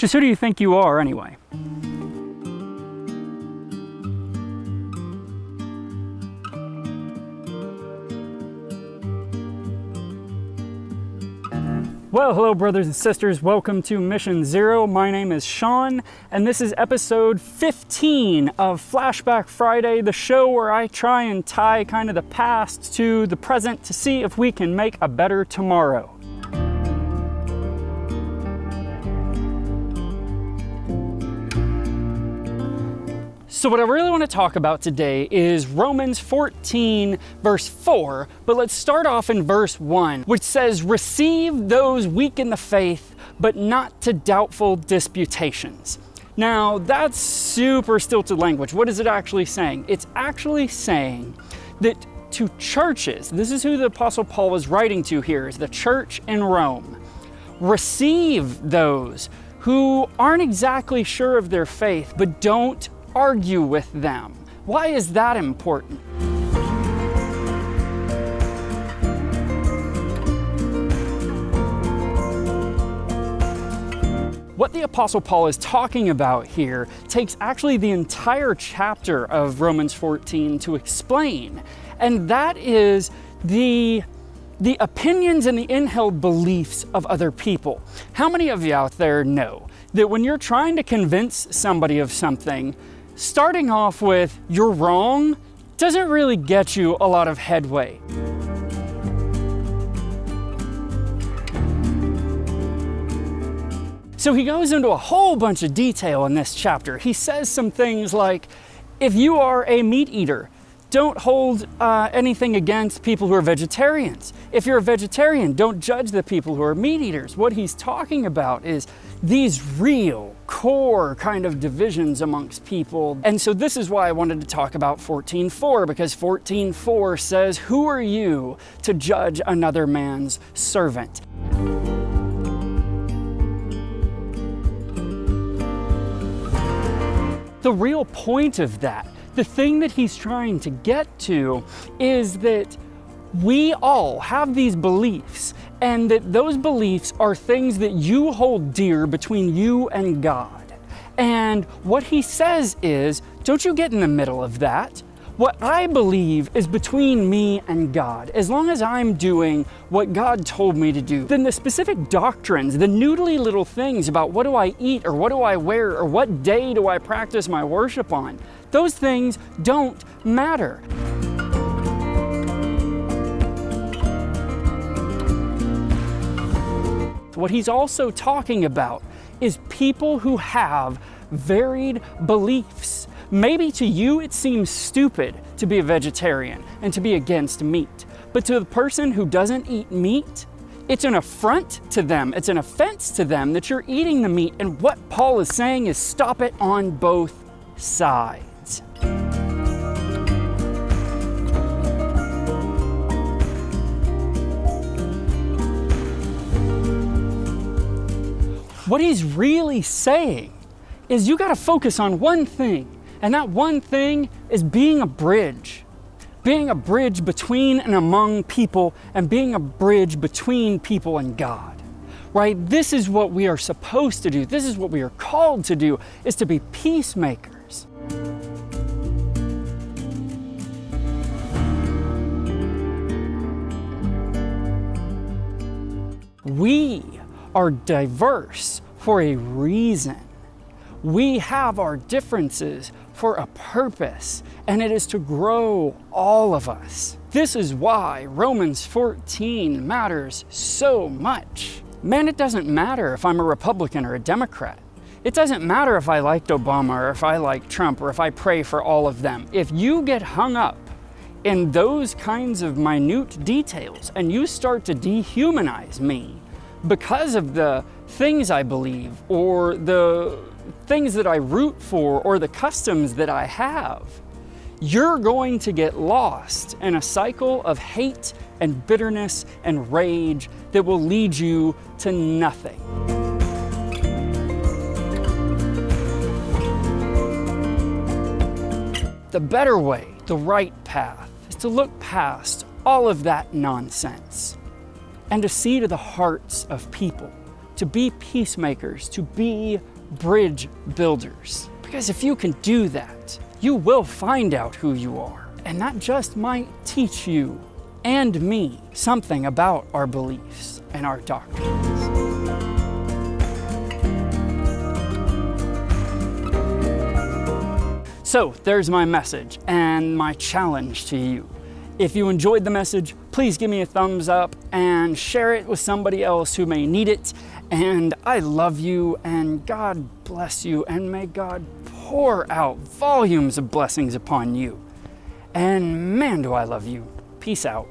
Just who do you think you are anyway? Well, hello brothers and sisters, welcome to Mission Zero. My name is Shawn, and this is episode 15 of Flashback Friday, the show where I try and tie kind of the past to the present to see if we can make a better tomorrow. So what I really want to talk about today is Romans 14 verse 4, but let's start off in verse 1, which says, "Receive those weak in the faith, but not to doubtful disputations." Now that's super stilted language. What is it actually saying? It's actually saying that to churches, this is who the Apostle Paul was writing to here, is the church in Rome. Receive those who aren't exactly sure of their faith, but don't argue with them. Why is that important? What the Apostle Paul is talking about here takes actually the entire chapter of Romans 14 to explain, and that is the opinions and the inheld beliefs of other people. How many of you out there know that when you're trying to convince somebody of something, starting off with "you're wrong" doesn't really get you a lot of headway? So he goes into a whole bunch of detail in this chapter. He says some things like, if you are a meat eater, don't hold anything against people who are vegetarians. If you're a vegetarian, don't judge the people who are meat eaters. What he's talking about is these real core kind of divisions amongst people. And so this is why I wanted to talk about 14:4, because 14:4 says, "Who are you to judge another man's servant?" The real point of that, the thing that he's trying to get to, is that we all have these beliefs, and that those beliefs are things that you hold dear between you and God. And what he says is, don't you get in the middle of that. What I believe is between me and God. As long as I'm doing what God told me to do, then the specific doctrines, the noodly little things about what do I eat or what do I wear or what day do I practice my worship on, those things don't matter. What he's also talking about is people who have varied beliefs. Maybe to you it seems stupid to be a vegetarian and to be against meat, but to the person who doesn't eat meat, it's an affront to them, it's an offense to them that you're eating the meat. And what Paul is saying is stop it on both sides. What he's really saying is you got to focus on one thing, and that one thing is being a bridge. Being a bridge between and among people, and being a bridge between people and God. Right? This is what we are supposed to do. This is what we are called to do, is to be peacemakers. We are diverse for a reason. We have our differences for a purpose, and it is to grow all of us. This is why Romans 14 matters so much. Man, it doesn't matter if I'm a Republican or a Democrat. It doesn't matter if I liked Obama or if I like Trump or if I pray for all of them. If you get hung up in those kinds of minute details and you start to dehumanize me because of the things I believe or the things that I root for or the customs that I have, you're going to get lost in a cycle of hate and bitterness and rage that will lead you to nothing. The better way, the right path, is to look past all of that nonsense and to see to the hearts of people, to be peacemakers, to be bridge builders. Because if you can do that, you will find out who you are. And that just might teach you and me something about our beliefs and our doctrines. So there's my message and my challenge to you. If you enjoyed the message, please give me a thumbs up and share it with somebody else who may need it. And I love you, and God bless you, and may God pour out volumes of blessings upon you. And man, do I love you. Peace out.